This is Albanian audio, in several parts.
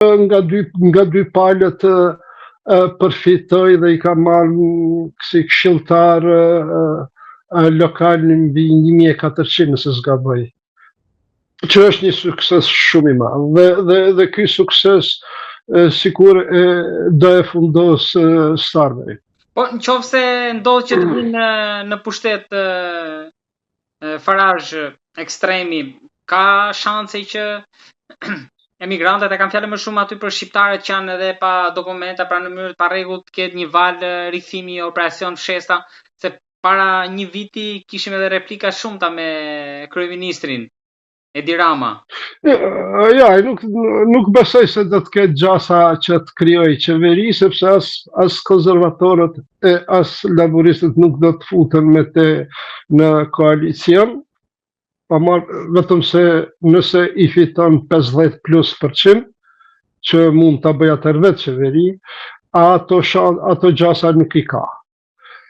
nga dy palët përfitoj dhe i ka marrë si këshilltar lokal në mbi 1400 nëse s'gaboj. Që është një sukses shumë i madh. Dhe ky sukses sikur do e fundos Starmeri. Po nëse ndodh që të vinë në pushtet Farage ekstremi, ka shanse që emigrantët e kanë fjalë më shumë aty për shqiptarët që janë edhe pa dokumenta, pra në mënyrë të parregullt të ketë një valë rikthimi operacion fshesta, se para një viti kishim edhe replika shumëta me kryeministrin Edi Rama. Ja, nuk besoj se do të ketë gjasa që të krijojë qeveri, sepse as konservatorët e as laboristët nuk do të futen me te në koalicion, vetëm se nëse i fiton 50+%, që mund të bëja të vetë qeveri, ato gjasa nuk i ka.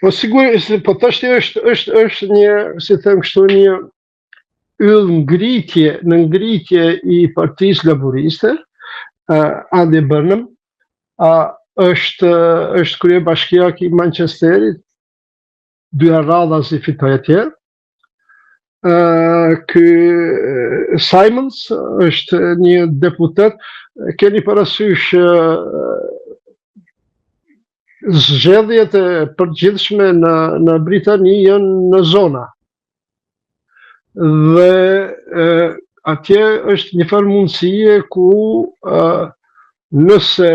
Po sigurisht, po tashti është një, si them kështu, një yll në ngritje i Partisë Laboriste, Andy Burnham, është kryebashkiak i Manchesterit, 2 radha si fitoj atje. Ky Simons është një deputet, keni parasysh zgjedhjet e përgjithshme në Britani janë në zona. Dhe atje është një farë mundësie ku nëse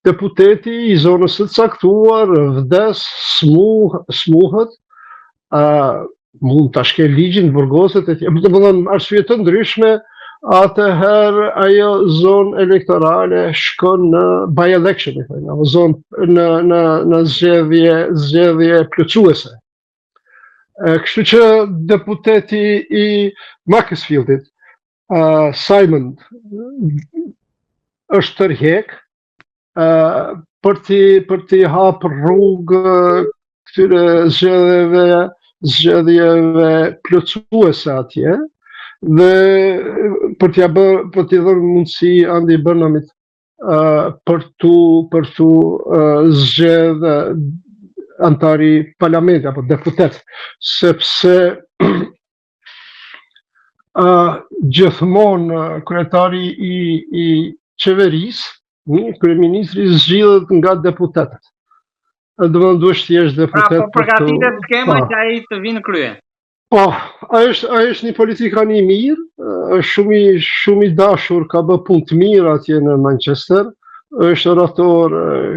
deputeti i zonës së caktuar vdes, smuhet, mund ta shkel ligjin, burgoset e tjerë, domethënë arsye të ndryshme, atëherë ajo zonë elektorale shkon në by election, në zgjedhje plotësuese. Kështu që deputeti i Macclesfieldit, Simon, është tërheq për t'i hapë rrugë këtyre zgjedhjeve plotësuese atje, dhe për t'i dhënë mundësi Andy Burnhamit për tu zgjedhë antari parlamentit apo deputet, sepse gjithmonë kryetari i qeverisë, kryeministri zgjidhet nga deputetët. Do duhesh thjesht deputet. Pra, po përgatitet skema që ai të vinë në krye. Po, ai është një politikan i mirë, është shumë i dashur, ka bë punë të mirë atje në Manchester. Është orator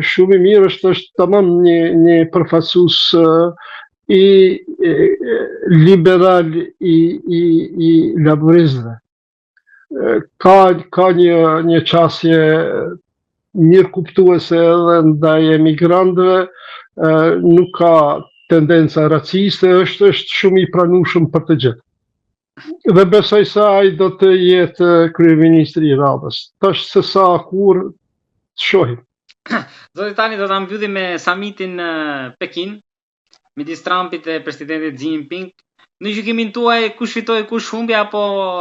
shumë i mirë, është tamam një përfaqësues i liberal i laboristëve. Ka një qasje mirë kuptuese edhe ndaj emigrantëve, nuk ka tendenca raciste, është shumë i pranueshëm për të gjithë. Dhe besoj se ai do të jetë kryeministri i radhës. Tash se sa kur shohim. Zoti tani do ta mbyllim me samitin në Pekin midis Trumpit e presidentit Xi Jinping. Në gjykimin tuaj kush fitoi kush humbi, apo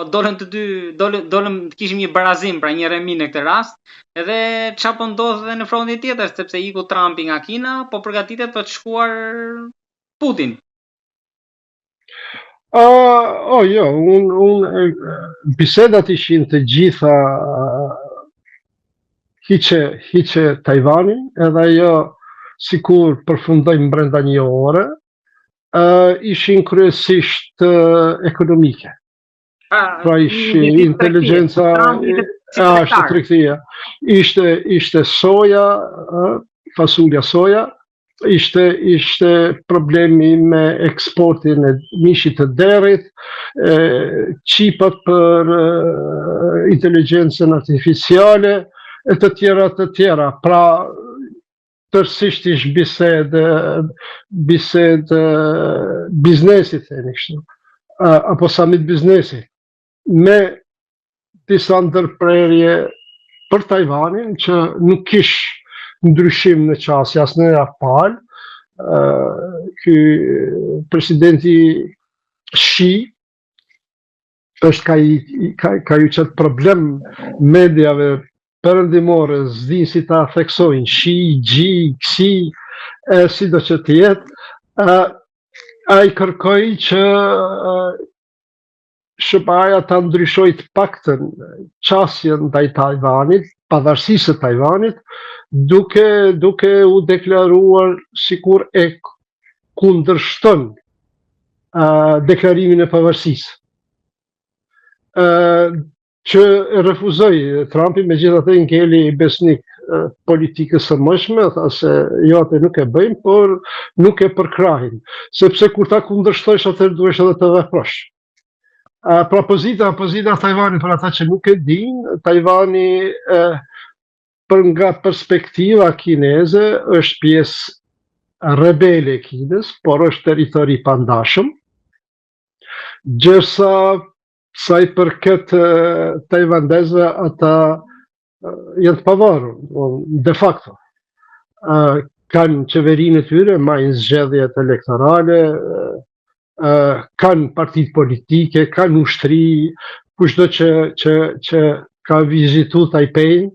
dolën të dy, dolëm të kishim një barazim, pra një remi në këtë rast, edhe çfarë po ndodh edhe në frontin tjetër, sepse iku Trumpi nga Kina, po përgatitet për të shkuar Putin. Jo, bisedat ishin të gjitha hiqe Tajvanin, edhe ajo sikur përfundojmë brenda një ore, ishin kryesisht ekonomike. Pra ishin inteligjenca, është tregtia. Ishte soja, fasulja soja, ishte problemi me eksportin e mishit të derit, qipat për inteligjencën artificiale, e të tjera. Pra, tërësisht ish bised biznesi, themi kështu, apo summit biznesi, me disa ndërprerje për Tajvanin, që nuk kish ndryshim në qasje as në palë. Ky presidenti Xi është ka ju qëtë problem mediave perëndimore, s'din si ta theksojnë, shi, gji, kësi, si do që të jetë, ai kërkoi që SBA ta ndryshoj të paktën qasjen ndaj Tajvanit, pavarësisë së Tajvanit, duke u deklaruar sikur e kundërshton deklarimin e pavarësisë. Që refuzoi Trumpi, megjithatë ngeli besnik politikës së mëshme, tha se jo atë nuk e bëjmë, por nuk e përkrahin, sepse kur ta kundërshtosh atëherë duhesh edhe të veprosh. Pra pozita e Tajvanit për ata që nuk e dinë, Tajvani për nga perspektiva kineze është pjesë rebele e Kinës, por është territori i pandashëm, gjërsa sa i përket tajvandezëve, ata janë të pavarur, de facto. Kanë qeverinë e tyre, majnë zgjedhjet elektorale, kanë partitë politike, kanë ushtri, kushdo që ka vizitu Taipei,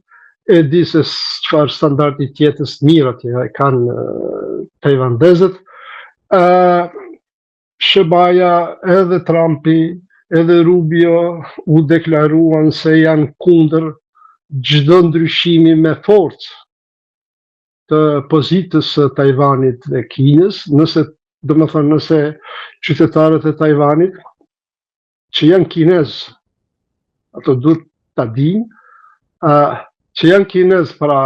e di se çfarë standardi jetës mirë atje kanë tajvandezët. SBA edhe Trumpi, edhe Rubio u deklaruan se janë kundër çdo ndryshimi me forcë të pozitës së Tajvanit dhe Kinës, nëse qytetarët e Tajvanit që janë kinezë, ato duhet ta dinë, që janë kinezë pra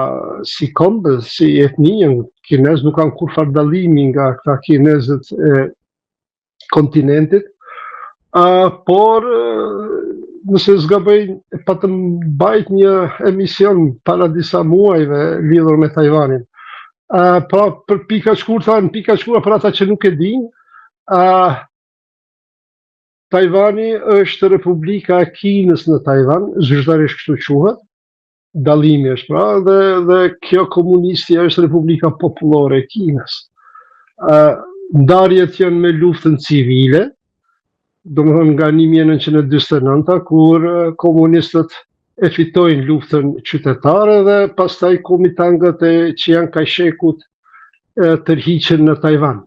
si kombë, si etni, janë kinezë, nuk kanë kurrë dallimi nga këta kinezët e kontinentit, por nëse s'gaboj patëm bajt një emision para disa muajve lidhur me Tajvanin. Pra për pika shkurta, në pika shkurta për ata që nuk e dinë, Tajvani është Republika e Kinës në Tajvan, zyrtarisht kështu quhet, dallimi është pra, dhe kjo komunistja është Republika Popullore e Kinës. Ndarjet janë me luftën civile, domethënë nga 1949, kur komunistët e fitojnë luftën qytetare dhe pastaj komitangët që janë kajshekut tërhiqen në Tajvan,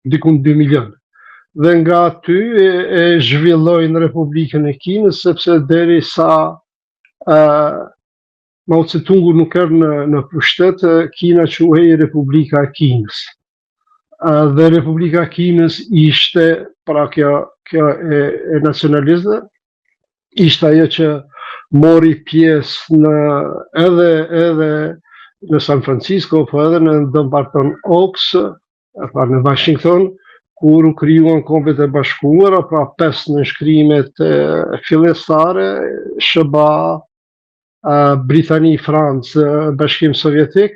dikun 2 milion. Dhe nga aty e zhvillojnë Republikën e Kinës, sepse derisa Mao Tse-tungu nuk erdhi në pushtet, Kina quhej Republika e Kinës. Dhe Republika e Kinës ishte, pra kjo e nacionalistëve, ishte ajo që mori pjesë edhe në San Francisco, po edhe në Dumbarton Oaks, pra në Washington, kur u krijuan Kombet e Bashkuara, pra 5 nënshkrimet fillestare, SBA, Britani, Francë, Bashkim Sovjetik,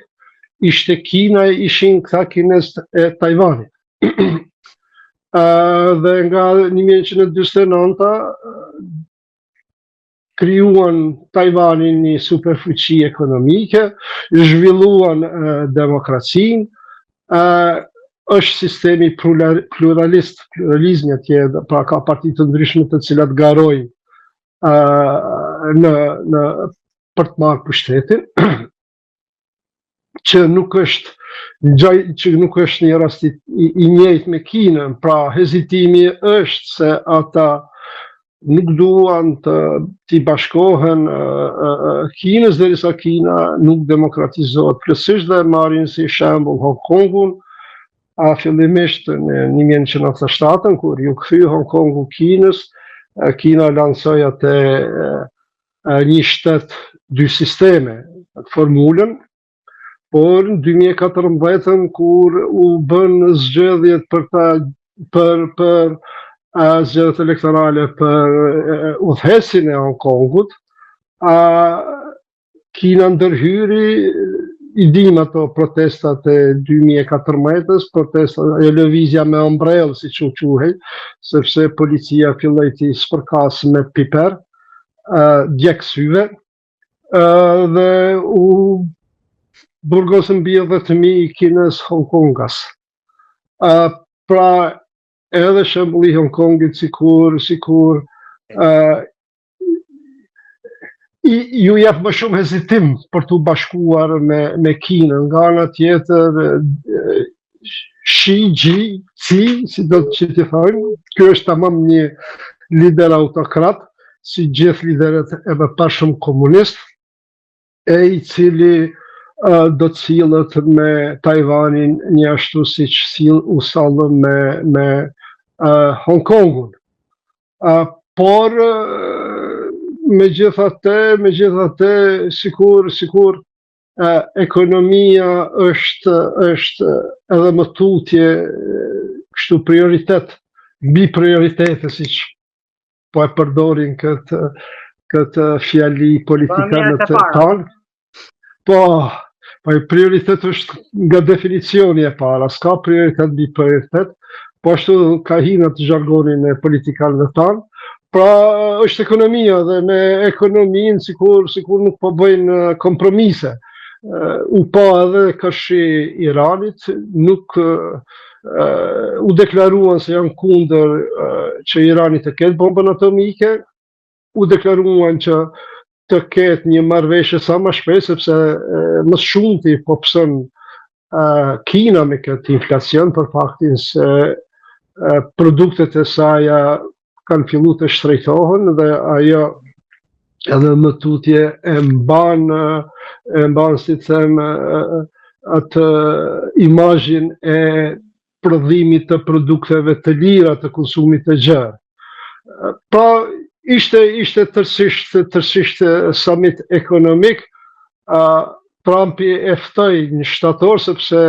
ishte Kina, ishin këta kinezë e Tajvanit. Dhe nga 1949 krijuan Tajvanin një superfuqi ekonomike, zhvilluan demokracinë, është sistemi pluralizmi atje, pra ka parti të ndryshme të cilat garojnë për të marrë pushtetin, që nuk është një rast i njëjtë me Kinën, pra hezitimi është se ata nuk duan të bashkohen Kinës derisa Kina nuk demokratizohet plotësisht, dhe marrin si shembull Hong Kongun, fillimisht në 1997, kur ju kthye Hong Kongu Kinës, Kina lansoi atë një shtet 2 sisteme, formulën, por në 2014, kur u bën zgjedhjet për zgjedhjet elektorale për udhëheqjen e Hong Kongut, Kina ndërhyri, i dim ato protestat e 2014, protestat e lëvizja me ombrell, siç u quhej, sepse policia filloi të spërkas me piper, djeg syve, dhe u burgosën mbi 10.000 kinez Hong Kongas. Pra edhe shembulli Hong Kongit sikur ju jep më shumë hezitim për të bashkuar me Kinën. Nga ana tjetër, Xi Jinping, si do të që t'i thojnë, ky është tamam një lider autokrat, si gjithë lideret e mëparshëm komunist, e i cili do të sillet me Tajvanin një ashtu siç u sallën me Hong Kongun. Por megjithatë, sikur ekonomia është edhe më tutje kështu prioritet, mbi prioritete, siç po e përdorin këtë fjali politikanët tanë. Po, prioritet është nga definicioni e para, s'ka prioritet mbi prioritet, po ashtu ka hina të zhargonin e politikanëve tanë. Pra është ekonomia dhe me ekonominë sikur nuk po bëjnë kompromise. U pa edhe kashi Iranit, nuk u deklaruan se janë kundër që Irani të ketë bombën atomike, u deklaruan që të ketë një marrëveshje sa më shpejt, sepse më shumti po pson Kina me këtë inflacion për faktin se produktet e saj kanë fillu të shtrejtohen dhe ajo edhe më tutje e mban si të them atë imazhin e prodhimit të produkteve të lira të konsumit të gjerë. Pra ishte tërësisht summit ekonomik. Trumpi e ftoi në shtator sepse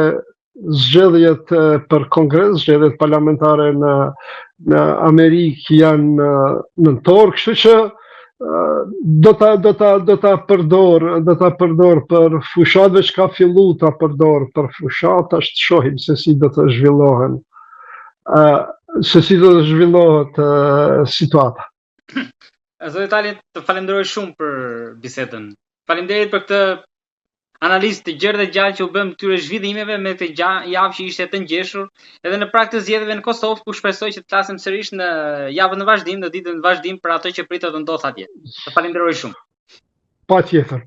zgjedhjet për kongres, zgjedhjet parlamentare në Amerikë janë nëntor, kështu që do ta përdor për fushat, veç ka fillu ta përdor për fushat, ashtë shohim se si do të zhvillohen, situata. Zoti Tali, të falenderoj shumë për bisedën. Faleminderit për këtë analizë të gjerë dhe gjallë që u bëm këtyre zhvillimeve me këtë javë që ishte të ngjeshur, edhe në prag të zgjedhjeve në Kosovë, ku shpresoj që të flasim sërish në javën në vazhdim, në ditën në vazhdim për ato që pritet të ndodhë atje. Të falenderoj shumë. Patjetër.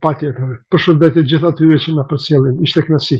Përshëndetje gjithë atyre që na përcjellin. Ishte kënaqësi.